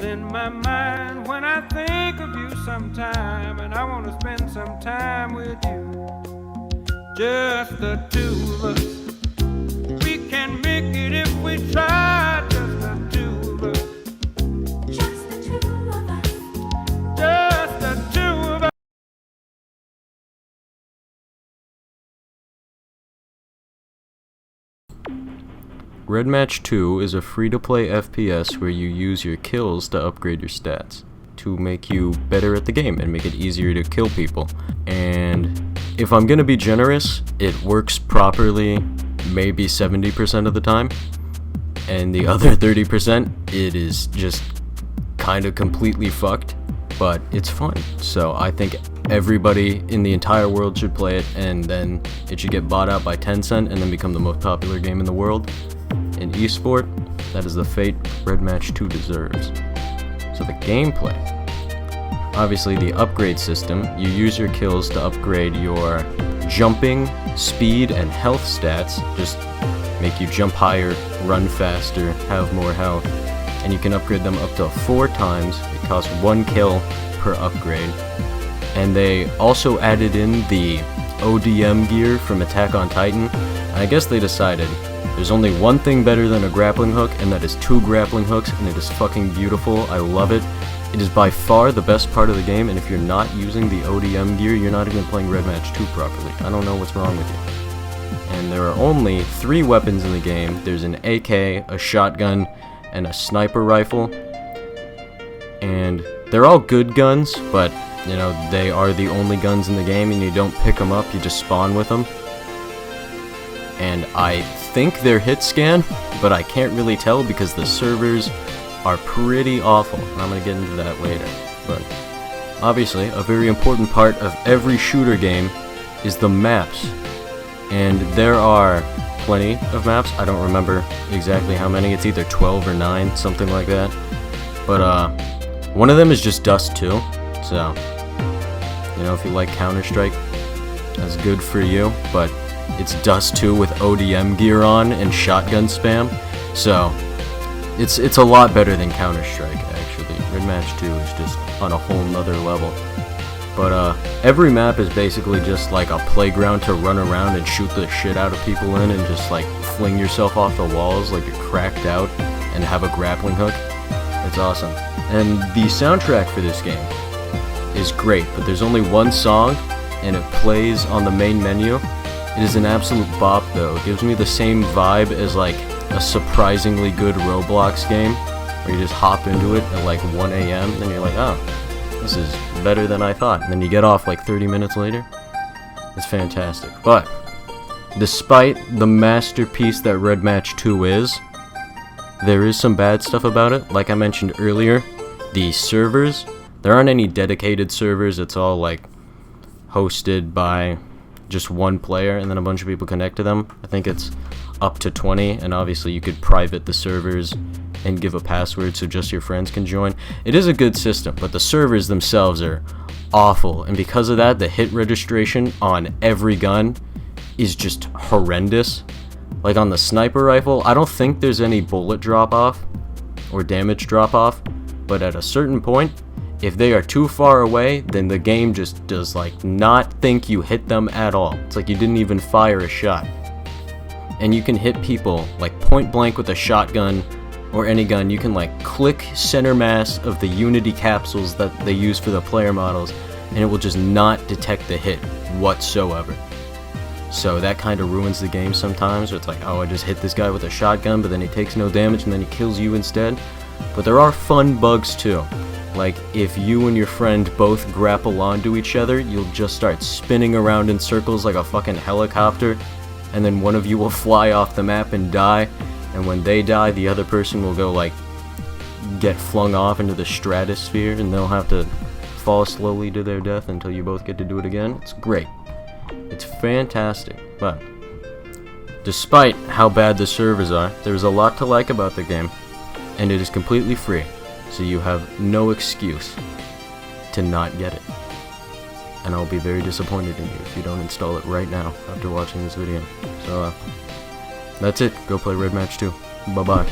in my mind when I think of you sometime, and I want to spend some time with you. Just the two of us. We can make it if we try. Just the two of us. Just the two of us. Just the two of us. Redmatch 2 is a free-to-play FPS where you use your kills to upgrade your stats to make you better at the game and make it easier to kill people. And if I'm gonna be generous, it works properly maybe 70% of the time, and the other 30% it is just kind of completely fucked, but it's fun. So I think everybody in the entire world should play it, and then it should get bought out by Tencent and then become the most popular game in the world. In esport, that is the fate Redmatch 2 deserves. So the gameplay. Obviously the upgrade system, you use your kills to upgrade your jumping, speed, and health stats. Just make you jump higher, run faster, have more health. And you can upgrade them up to 4 times. It costs 1 kill per upgrade. And they also added in the ODM gear from Attack on Titan. And I guess they decided there's only one thing better than a grappling hook, and that is 2 grappling hooks, and it is fucking beautiful. I love it. It is by far the best part of the game, and if you're not using the ODM gear, you're not even playing Redmatch 2 properly. I don't know what's wrong with you. And there are only 3 weapons in the game. There's an AK, a shotgun, and a sniper rifle. And they're all good guns, but, you know, they are the only guns in the game, and you don't pick them up, you just spawn with them. And I think they're hit scan, but I can't really tell because the servers are pretty awful, and I'm going to get into that later. But obviously, a very important part of every shooter game is the maps. And there are plenty of maps. I don't remember exactly how many. It's either 12 or 9, something like that. But one of them is just Dust 2. So, you know, if you like Counter-Strike, that's good for you. But it's Dust 2 with ODM gear on and shotgun spam. So it's a lot better than Counter-Strike, actually. Redmatch 2 is just on a whole nother level. But every map is basically just like a playground to run around and shoot the shit out of people in, and just like fling yourself off the walls like you're cracked out and have a grappling hook. It's awesome. And the soundtrack for this game is great, but there's only one song and it plays on the main menu. It is an absolute bop though. It gives me the same vibe as like a surprisingly good Roblox game where you just hop into it at like 1 AM and you're like, oh, this is better than I thought. And then you get off like 30 minutes later. It's fantastic. But despite the masterpiece that Redmatch 2 is, there is some bad stuff about it. Like I mentioned earlier, the servers, there aren't any dedicated servers. It's all like hosted by just one player and then a bunch of people connect to them. I think it's up to 20, and obviously you could private the servers and give a password so just your friends can join. It is a good system, but the servers themselves are awful, and because of that, the hit registration on every gun is just horrendous. Like on the sniper rifle, I don't think there's any bullet drop off or damage drop off, but at a certain point, if they are too far away, then the game just does like not think you hit them at all. It's like you didn't even fire a shot. And you can hit people like point blank with a shotgun or any gun. You can like click center mass of the Unity capsules that they use for the player models, and it will just not detect the hit whatsoever. So that kind of ruins the game sometimes. It's like, oh, I just hit this guy with a shotgun, but then he takes no damage and then he kills you instead. But there are fun bugs too. Like, if you and your friend both grapple onto each other, you'll just start spinning around in circles like a fucking helicopter, and then one of you will fly off the map and die, and when they die, the other person will go, like, get flung off into the stratosphere, and they'll have to fall slowly to their death until you both get to do it again. It's great. It's fantastic, but despite how bad the servers are, there's a lot to like about the game, and it is completely free. So you have no excuse to not get it. And I'll be very disappointed in you if you don't install it right now after watching this video. So, that's it. Go play Redmatch 2. Bye-bye.